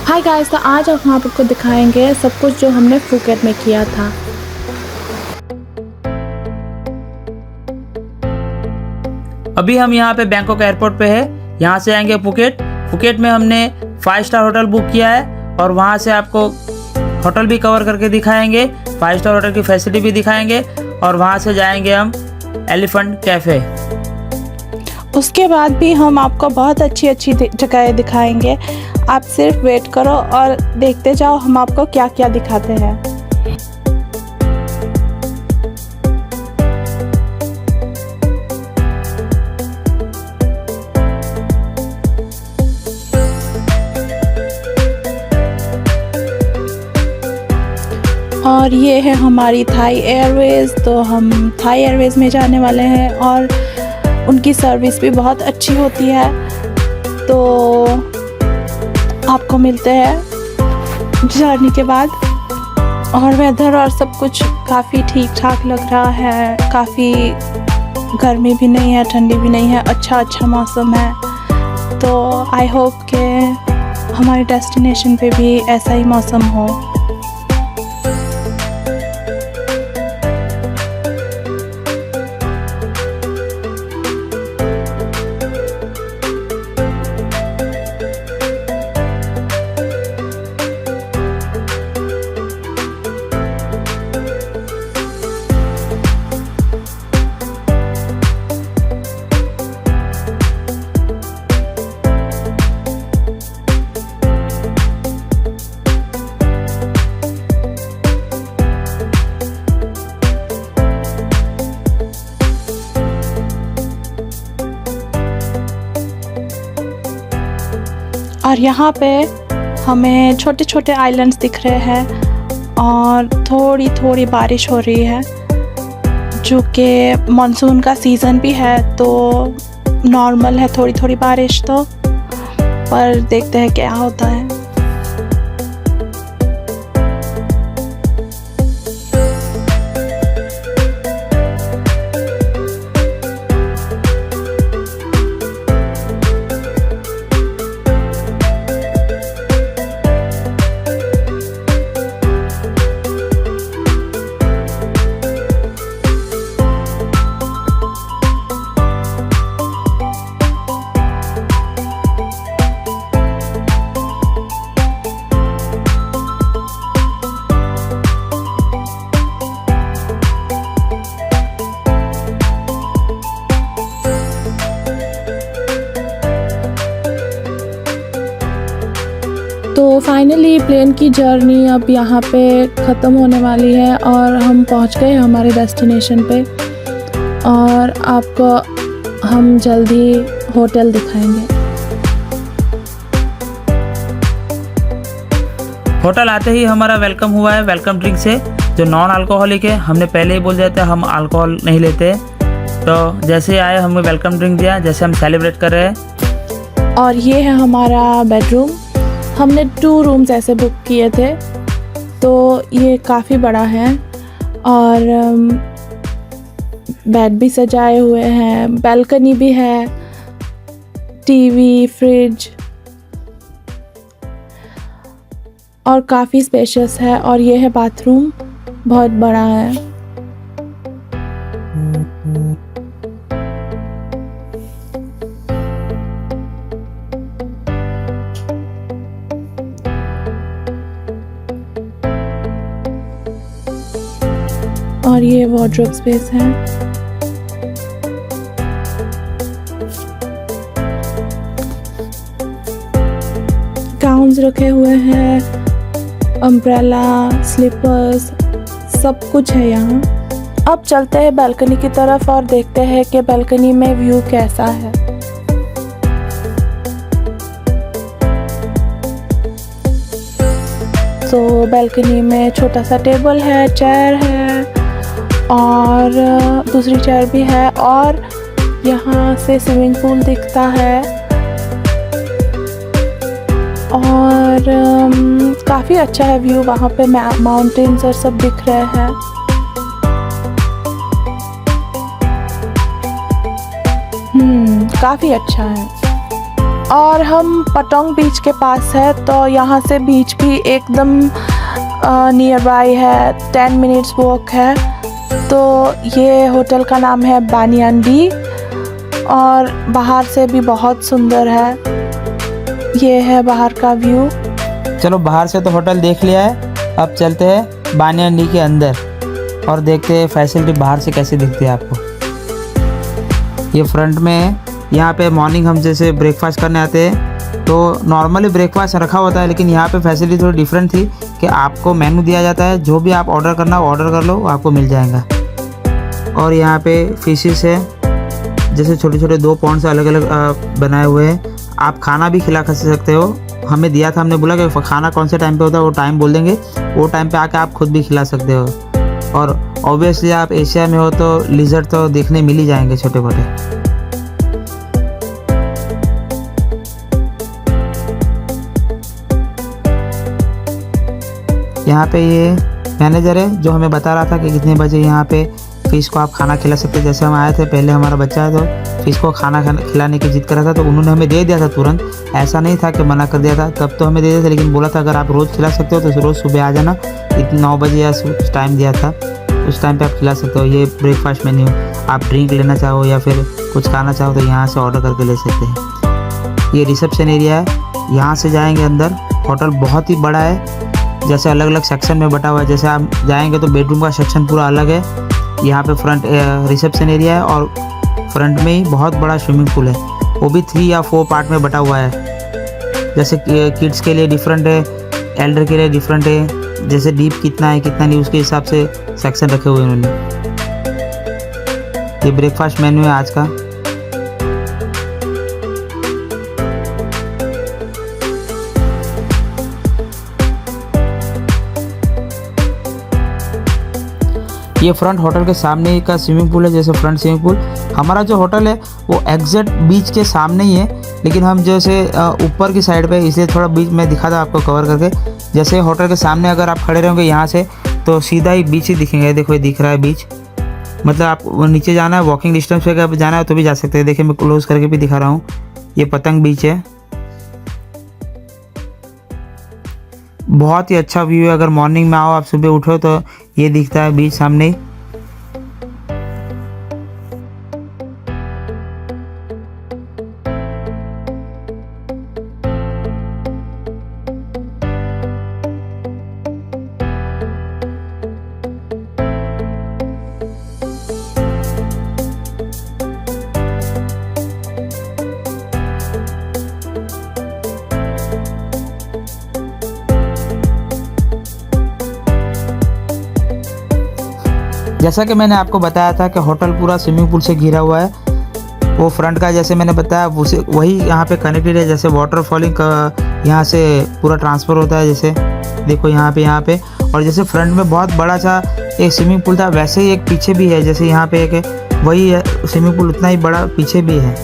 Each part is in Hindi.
हाय गाइस, तो आज हम आपको दिखाएंगे सब कुछ जो हमने फुकेट में किया था। अभी हम यहाँ पे बैंकॉक एयरपोर्ट पे है। यहाँ से आएंगे फुकेट। फुकेट में हमने 5 स्टार होटल बुक किया है और वहाँ से आपको होटल भी कवर करके दिखाएंगे, 5 स्टार होटल की फैसिलिटी भी दिखाएंगे और वहाँ से जाएंगे हम एलिफेंट कैफ़े। उसके बाद भी हम आपको बहुत अच्छी अच्छी जगहें दिखाएंगे। आप सिर्फ वेट करो और देखते जाओ हम आपको क्या क्या दिखाते हैं। और ये है हमारी थाई एयरवेज़। तो हम थाई एयरवेज़ में जाने वाले हैं और उनकी सर्विस भी बहुत अच्छी होती है। तो आपको मिलते हैं जर्नी के बाद। और वेदर और सब कुछ काफ़ी ठीक ठाक लग रहा है। काफ़ी गर्मी भी नहीं है, ठंडी भी नहीं है, अच्छा मौसम है। तो आई होप कि हमारे डेस्टिनेशन पे भी ऐसा ही मौसम हो। और यहाँ पे हमें छोटे छोटे आइलैंड्स दिख रहे हैं और थोड़ी थोड़ी बारिश हो रही है, जो कि मानसून का सीज़न भी है तो नॉर्मल है थोड़ी थोड़ी बारिश। तो पर देखते हैं क्या होता है। तो फाइनली प्लेन की जर्नी अब यहाँ पे ख़त्म होने वाली है और हम पहुँच गए हमारे डेस्टिनेशन पे। और आपको हम जल्दी होटल दिखाएंगे। होटल आते ही हमारा वेलकम हुआ है वेलकम ड्रिंक से, जो नॉन अल्कोहलिक है। हमने पहले ही बोल दिया था हम अल्कोहल नहीं लेते। तो जैसे ही आए हमें वेलकम ड्रिंक दिया, जैसे हम सेलिब्रेट कर रहे हैं। और ये है हमारा बेडरूम। हमने 2 रूम्स ऐसे बुक किए थे, तो ये काफ़ी बड़ा है और बेड भी सजाए हुए हैं, बालकनी भी है, टीवी, फ्रिज और काफ़ी स्पेशियस है। और ये है बाथरूम, बहुत बड़ा है। और ये वार्डरोब स्पेस है। गाउन्स रखे हुए हैं, अम्ब्रेला, स्लीपर्स, सब कुछ है यहाँ। अब चलते हैं बालकनी की तरफ और देखते हैं कि बालकनी में व्यू कैसा है। तो बालकनी में छोटा सा टेबल है, चेयर है और दूसरी चेयर भी है। और यहाँ से स्विमिंग पूल दिखता है और काफ़ी अच्छा है व्यू। वहाँ पे माउंटेन्स और सब दिख रहे हैं। काफ़ी अच्छा है। और हम पटोंग बीच के पास है, तो यहाँ से बीच भी एकदम नियर बाय है, 10 मिनट्स वॉक है। तो ये होटल का नाम है बानियान डी और बाहर से भी बहुत सुंदर है। ये है बाहर का व्यू। चलो बाहर से तो होटल देख लिया है, अब चलते हैं बानियान डी के अंदर और देखते हैं फैसिलिटी बाहर से कैसे दिखती है आपको। ये फ्रंट में है, यहाँ पे मॉर्निंग हम जैसे ब्रेकफास्ट करने आते हैं तो नॉर्मली ब्रेकफास्ट रखा होता है, लेकिन यहाँ पे फैसिलिटी थोड़ी डिफरेंट थी कि आपको मेनू दिया जाता है, जो भी आप ऑर्डर करना हो ऑर्डर कर लो, आपको मिल जाएगा। और यहाँ पे फिशेस है, जैसे छोटे छोटे 2 पॉन्ड से अलग अलग बनाए हुए हैं, आप खाना भी खिला सकते हो। हमें दिया था, हमने बोला कि खाना कौन से टाइम पे होता है वो टाइम बोल देंगे, वो टाइम पे आके आप खुद भी खिला सकते हो। और ऑब्वियसली आप एशिया में हो तो लिजर्ड तो देखने मिल ही जाएंगे छोटे मोटे। यहाँ पे ये मैनेजर है जो हमें बता रहा था कि कितने बजे यहाँ पे फ़िश को आप खाना खिला सकते हैं। जैसे हम आए थे पहले हमारा बच्चा है तो फ़िश को खाना खिलाने की जिद कर रहा था, तो उन्होंने हमें दे दिया था तुरंत, ऐसा नहीं था कि मना कर दिया था, तब तो हमें दे दिया था, लेकिन बोला था अगर आप रोज़ खिला सकते हो तो रोज़ सुबह आ जाना, 9 बजे या कुछ टाइम दिया था, उस टाइम पर आप खिला सकते हो। ये ब्रेकफास्ट मेन्यू, आप ड्रिंक लेना चाहो या फिर कुछ खाना चाहो तो यहाँ से ऑर्डर करके ले सकते हैं। ये रिसेप्शन एरिया है, यहाँ से जाएंगे अंदर। होटल बहुत ही बड़ा है, जैसे अलग अलग सेक्शन में बटा हुआ है। जैसे आप जाएंगे तो बेडरूम का सेक्शन पूरा अलग है, यहाँ पे फ्रंट रिसेप्शन एरिया है और फ्रंट में ही बहुत बड़ा स्विमिंग पूल है, वो भी 3 या 4 पार्ट में बटा हुआ है। जैसे किड्स के लिए डिफरेंट है, एल्डर के लिए डिफरेंट है, जैसे डीप कितना है कितना नहीं उसके हिसाब से सेक्शन रखे हुए हैं उन्होंने। ये ब्रेकफास्ट मेन्यू है आज का। ये फ्रंट होटल के सामने का स्विमिंग पूल है, जैसे फ्रंट स्विमिंग पूल। हमारा जो होटल है वो एग्जैक्ट बीच के सामने ही है, लेकिन हम जैसे ऊपर की साइड पे, इसलिए थोड़ा बीच में दिखा था आपको कवर करके। जैसे होटल के सामने अगर आप खड़े रहोगे यहाँ से तो सीधा ही बीच ही दिखेंगे। देखो ये दिख रहा है बीच, मतलब आप नीचे जाना है वॉकिंग डिस्टेंस पे अगर जाना है तो भी जा सकते हैं। देखिए मैं क्लोज करके भी दिखा रहा हूँ, ये पतंग बीच है। बहुत ही अच्छा व्यू है, अगर मॉर्निंग में आओ आप सुबह उठो तो ये दिखता है बीच सामने ही। जैसा कि मैंने आपको बताया था कि होटल पूरा स्विमिंग पूल से घिरा हुआ है। वो फ्रंट का जैसे मैंने बताया उसे वही यहाँ पे कनेक्टेड है, जैसे वाटरफॉलिंग का यहाँ से पूरा ट्रांसफ़र होता है। जैसे देखो यहाँ पे और जैसे फ्रंट में बहुत बड़ा सा एक स्विमिंग पूल था, वैसे ही एक पीछे भी है। जैसे यहाँ पे एक वही स्विमिंग पूल उतना ही बड़ा पीछे भी है।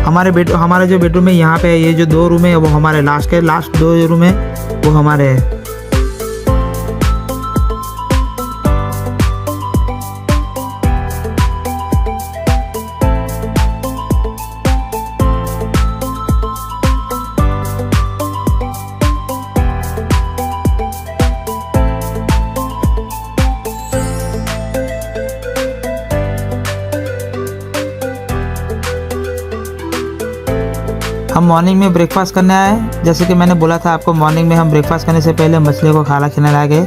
हमारे जो बेडरूम है यहाँ पे, ये जो 2 रूम है वो हमारे लास्ट 2 रूम है वो हमारे है। हम मॉर्निंग में ब्रेकफास्ट करने आए। जैसे कि मैंने बोला था आपको, मॉर्निंग में हम ब्रेकफास्ट करने से पहले मछली को खाना खिलाने गए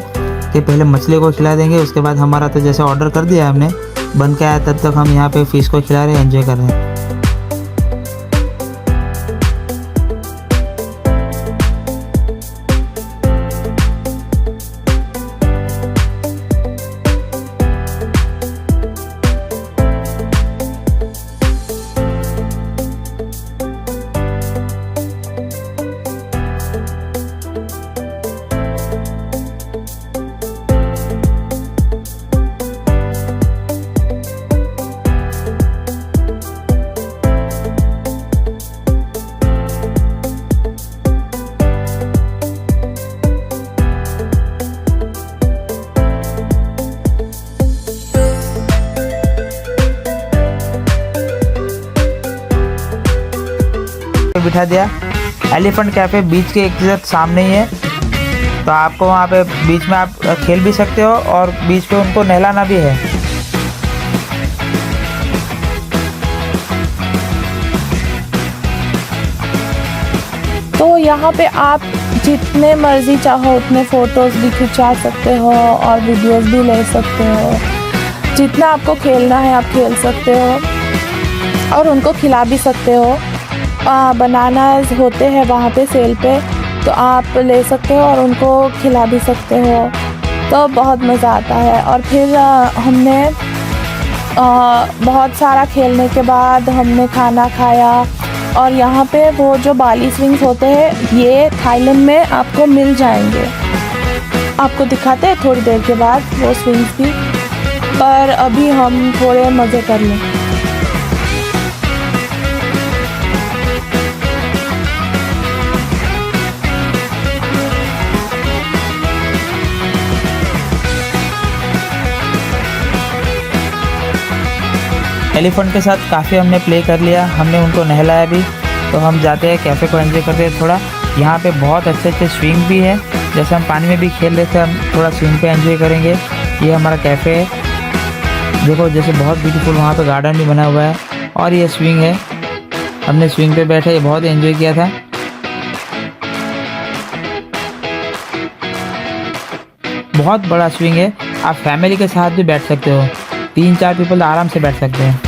कि पहले मछली को खिला देंगे, उसके बाद हमारा तो जैसे ऑर्डर कर दिया हमने, बन के आया, तब तक हम यहाँ पे फ़िश को खिला रहे हैं, एंजॉय कर रहे हैं। पे बिठा दिया। एलिफेंट कैफ़े बीच के एग्जैक्ट सामने ही है, तो आपको वहाँ पे बीच में आप खेल भी सकते हो और बीच पे उनको नहलाना भी है। तो यहाँ पे आप जितने मर्ज़ी चाहो उतने फ़ोटोज़ भी खिंचा सकते हो और वीडियोस भी ले सकते हो। जितना आपको खेलना है आप खेल सकते हो और उनको खिला भी सकते हो। बनानास होते हैं वहाँ पे सेल पे, तो आप ले सकते हो और उनको खिला भी सकते हो, तो बहुत मज़ा आता है। और फिर हमने बहुत सारा खेलने के बाद हमने खाना खाया। और यहाँ पे वो जो बाली स्विंग्स होते हैं ये थाईलैंड में आपको मिल जाएंगे, आपको दिखाते हैं थोड़ी देर के बाद वो स्विंग्स भी, पर अभी हम थोड़े मज़े कर लें। एलिफेंट के साथ काफ़ी हमने प्ले कर लिया, हमने उनको नहलाया भी। तो हम जाते हैं कैफ़े को एंजॉय करते हैं थोड़ा। यहाँ पे बहुत अच्छे अच्छे स्विंग भी है, जैसे हम पानी में भी खेल रहे थे, हम थोड़ा स्विंग पे एंजॉय करेंगे। ये हमारा कैफ़े है, देखो जैसे बहुत ब्यूटीफुल वहाँ पे गार्डन भी बना हुआ है। और ये स्विंग है, हमने स्विंग पे बैठे ये बहुत एंजॉय किया था। बहुत बड़ा स्विंग है, आप फैमिली के साथ भी बैठ सकते हो, 3-4 पीपल आराम से बैठ सकते हैं।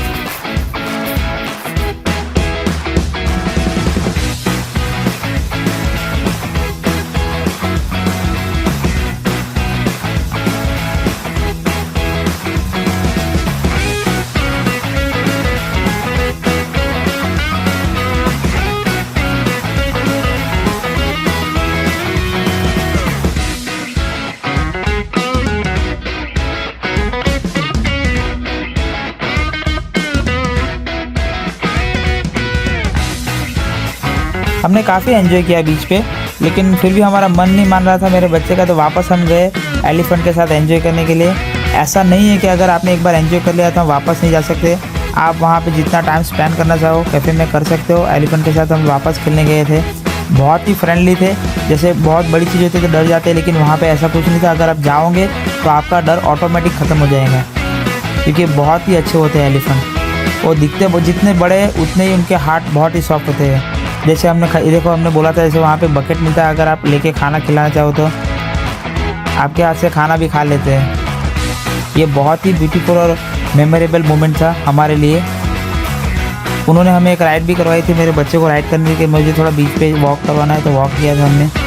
हमने काफ़ी एंजॉय किया बीच पे, लेकिन फिर भी हमारा मन नहीं मान रहा था मेरे बच्चे का, तो वापस हम गए एलिफेंट के साथ एंजॉय करने के लिए। ऐसा नहीं है कि अगर आपने एक बार एंजॉय कर लिया तो हम वापस नहीं जा सकते। आप वहाँ पे जितना टाइम स्पेंड करना चाहो कैफ़े में कर सकते हो। एलिफेंट के साथ हम वापस खेलने गए थे, बहुत ही फ्रेंडली थे। जैसे बहुत बड़ी चीज़ होती है तो डर जाते हैं, लेकिन वहाँ पर ऐसा कुछ नहीं था। अगर आप जाओगे तो आपका डर ऑटोमेटिक ख़त्म हो जाएगा, क्योंकि बहुत ही अच्छे होते हैं एलिफेंट। वो दिखते जितने बड़े उतने ही उनके हार्ट बहुत ही सॉफ्ट होते हैं। जैसे हमने देखो हमने बोला था जैसे वहाँ पे बकेट मिलता है, अगर आप लेके खाना खिलाना चाहो तो आपके हाथ से खाना भी खा लेते हैं। ये बहुत ही ब्यूटीफुल और मेमोरेबल मोमेंट था हमारे लिए। उन्होंने हमें एक राइड भी करवाई थी, मेरे बच्चे को राइड करने के, मुझे थोड़ा बीच पे वॉक करवाना है तो वॉक किया था हमने।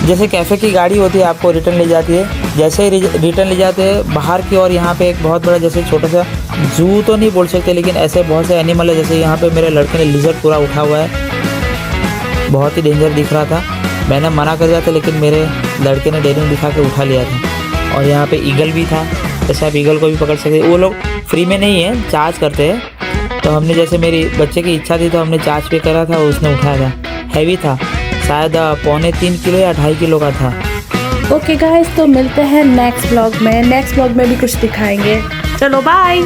जैसे कैफ़े की गाड़ी होती है आपको रिटर्न ले जाती है, जैसे ही रिटर्न ले जाते हैं बाहर की ओर, यहाँ पे एक बहुत बड़ा जैसे छोटा सा जू तो नहीं बोल सकते, लेकिन ऐसे बहुत से एनिमल है। जैसे यहाँ पे मेरे लड़के ने लिजर्ड पूरा उठा हुआ है, बहुत ही डेंजर दिख रहा था। मैंने मना कर दिया था, लेकिन मेरे लड़के ने डेयरिंग दिखा के उठा लिया था। और यहाँ पे ईगल भी था, जैसे आप ईगल को भी पकड़ सकते। वो लोग फ्री में नहीं है, चार्ज करते हैं। तो हमने जैसे मेरी बच्चे की इच्छा थी तो हमने चार्ज पे करा था, उसने उठाया था। हैवी था, शायद 3.25 किलो या 2.5 किलो का था। ओके गाइस, तो मिलते हैं नेक्स्ट ब्लॉग में भी कुछ दिखाएंगे। चलो बाय।